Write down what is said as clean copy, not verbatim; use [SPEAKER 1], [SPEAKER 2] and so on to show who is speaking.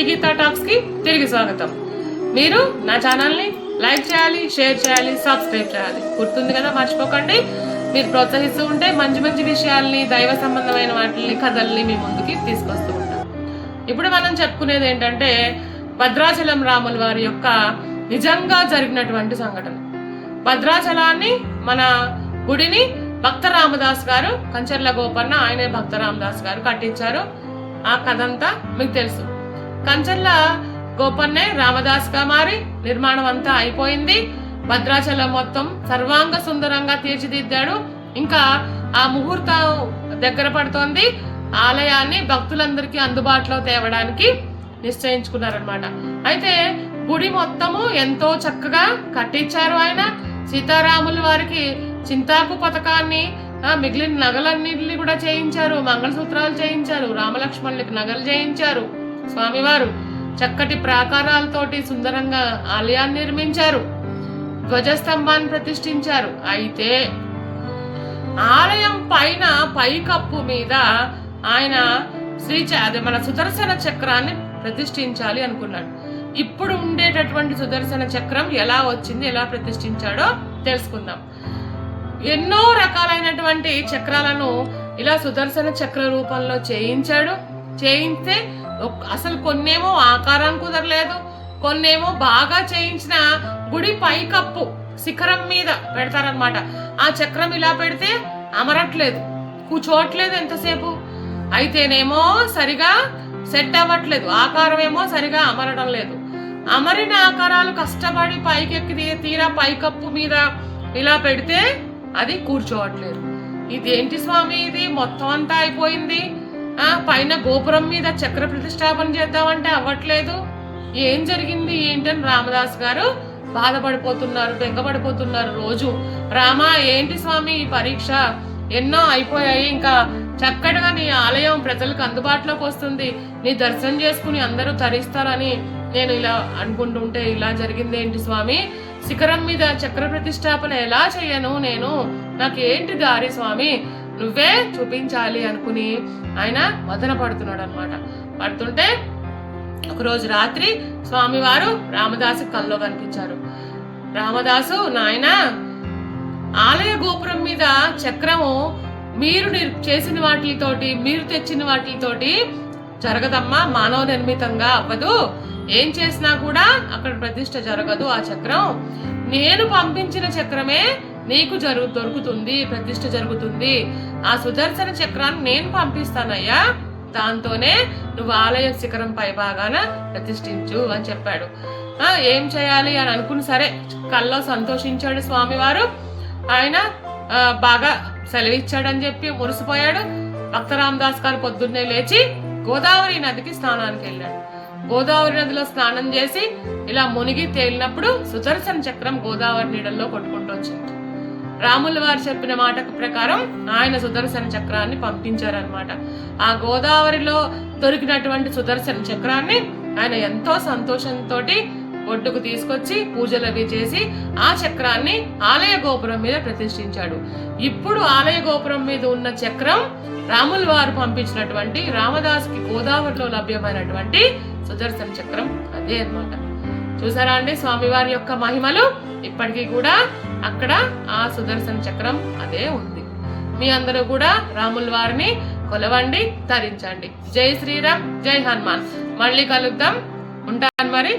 [SPEAKER 1] Shri Gita talks కి తిరిగి స్వాగతం. మీరు నా ఛానల్ని లైక్ చేయాలి, షేర్ చేయాలి, సబ్స్క్రైబ్ చేయాలి. గుర్తుంది కదా, మర్చిపోకండి. మీరు ప్రోత్సహిస్తూ ఉంటే మంచి మంచి విషయాల్ని, దైవ సంబంధమైన వాటిని, కథల్ని మీ ముందుకి తీసుకొస్తూ ఉంటాం. ఇప్పుడు మనం చెప్పుకునేది ఏంటంటే భద్రాచలం రాముల వారి యొక్క నిజంగా జరిగినటువంటి సంఘటన. భద్రాచలాన్ని, మన గుడిని భక్త రామదాస్ గారు, కంచర్ల గోపన్న ఆయనే భక్త రామదాస్ గారు కట్టించారు. ఆ కథ అంతా మీకు తెలుసు. కంచర్ల గోపన్నే రామదాస్ గా మారి నిర్మాణం అంతా అయిపోయింది. భద్రాచలం మొత్తం సర్వాంగ సుందరంగా తీర్చిదిద్దాడు. ఇంకా ఆ ముహూర్తం దగ్గర పడుతోంది. ఆలయాన్ని భక్తులందరికీ అందుబాటులో తేవడానికి నిశ్చయించుకున్నారనమాట. అయితే గుడి మొత్తము ఎంతో చక్కగా కట్టించారు ఆయన. సీతారాముల వారికి చింతాకు పథకాన్ని, మిగిలిన నగలన్నింటినీ కూడా చేయించారు. మంగళసూత్రాలు చేయించారు. రామలక్ష్మణులకి నగలు చేయించారు. స్వామివారు చక్కటి ప్రాకారాలతోటి సుందరంగా ఆలయాన్ని నిర్మించారు. ధ్వజస్తంభాన్ని ప్రతిష్ఠించారు. అయితే ఆలయం పైన పైకప్పు మీద ఆయన అదే మన సుదర్శన చక్రాన్ని ప్రతిష్ఠించాలి అనుకున్నాడు. ఇప్పుడు ఉండేటటువంటి సుదర్శన చక్రం ఎలా వచ్చింది, ఎలా ప్రతిష్ఠించాడో తెలుసుకుందాం. ఎన్నో రకాలైనటువంటి చక్రాలను ఇలా సుదర్శన చక్ర రూపంలో చేయిస్తే అసలు కొన్నేమో ఆకారం కుదరలేదు, కొన్నేమో బాగా చేయించిన గుడి పైకప్పు శిఖరం మీద పెడతారనమాట. ఆ చక్రం ఇలా పెడితే అమరట్లేదు, కూర్చోవట్లేదు ఎంతసేపు. అయితేనేమో సరిగా సెట్ అవ్వట్లేదు, ఆకారం ఏమో సరిగా అమరడం లేదు. అమరిన ఆకారాలు కష్టపడి పైకెక్కి తీరా పైకప్పు మీద ఇలా పెడితే అది కూర్చోవట్లేదు. ఇదేంటి స్వామి, ఇది మొత్తం అంతా అయిపోయింది, పైన గోపురం మీద చక్ర ప్రతిష్టాపన చేద్దామంటే అవ్వట్లేదు, ఏం జరిగింది ఏంటని రామదాస్ గారు బాధపడిపోతున్నారు, బెంగపడిపోతున్నారు. రోజు రామా ఏంటి స్వామి ఈ పరీక్ష, ఎన్నో అయిపోయాయి, ఇంకా చక్కగా నీ ఆలయం ప్రజలకు అందుబాటులోకి వస్తుంది, నీ దర్శనం చేసుకుని అందరూ తరిస్తారని నేను ఇలా అనుకుంటుంటే ఇలా జరిగింది ఏంటి స్వామి, శిఖరం మీద చక్ర ప్రతిష్టాపన ఎలా చేయను నేను, నాకేంటి దారి స్వామి, నువ్వే చూపించాలి అనుకుని ఆయన వదన పడుతున్నాడు అనమాట. పడుతుంటే ఒకరోజు రాత్రి స్వామివారు రామదాసు కల్లో కనిపించారు. రామదాసు, నాయన ఆలయ గోపురం మీద చక్రము మీరు చేసిన వాటితోటి, మీరు తెచ్చిన వాటితోటి జరగదమ్మా, మానవ నిర్మితంగా అవ్వదు, ఏం చేసినా కూడా అక్కడ ప్రతిష్ఠ జరగదు. ఆ చక్రం నేను పంపించిన చక్రమే నీకు దొరుకుతుంది, ప్రతిష్ఠ జరుగుతుంది. ఆ సుదర్శన చక్రాన్ని నేను పంపిస్తానయ్యా, దాంతోనే నువ్వు ఆలయ శిఖరం పై భాగాన ప్రతిష్ఠించు అని చెప్పాడు. ఏం చేయాలి అని అనుకుని సరే కల్లో సంతోషించాడు స్వామివారు. ఆయన బాగా సెలవిచ్చాడని చెప్పి మురిసిపోయాడు. భక్త రామదాస్ గారు పొద్దున్నే లేచి గోదావరి నదికి స్నానానికి వెళ్ళాడు. గోదావరి నదిలో స్నానం చేసి ఇలా మునిగి తేలినప్పుడు సుదర్శన చక్రం గోదావరి నీడల్లో కొట్టుకుంటూ వచ్చింది. రాముల వారు చెప్పిన మాట ప్రకారం ఆయన సుదర్శన చక్రాన్ని పంపించారనమాట. ఆ గోదావరిలో దొరికినటువంటి సుదర్శన చక్రాన్ని ఆయన ఎంతో సంతోషంతో ఒడ్డుకు తీసుకొచ్చి పూజలు అవి చేసి ఆ చక్రాన్ని ఆలయ గోపురం మీద ప్రతిష్ఠించాడు. ఇప్పుడు ఆలయ గోపురం మీద ఉన్న చక్రం రాముల వారు పంపించినటువంటి రామదాస్కి గోదావరిలో లభ్యమైనటువంటి సుదర్శన చక్రం అదే అన్నమాట. చూసారా అండి స్వామివారి యొక్క మహిమలు. ఇప్పటికీ కూడా అక్కడ ఆ సుదర్శన చక్రం అదే ఉంది. మీ అందరూ కూడా రాముల వారిని కొలవండి, ధరించండి. జై శ్రీరామ్, జై హనుమాన్. మళ్ళీ కలుద్దాం. ఉంటాను మరి.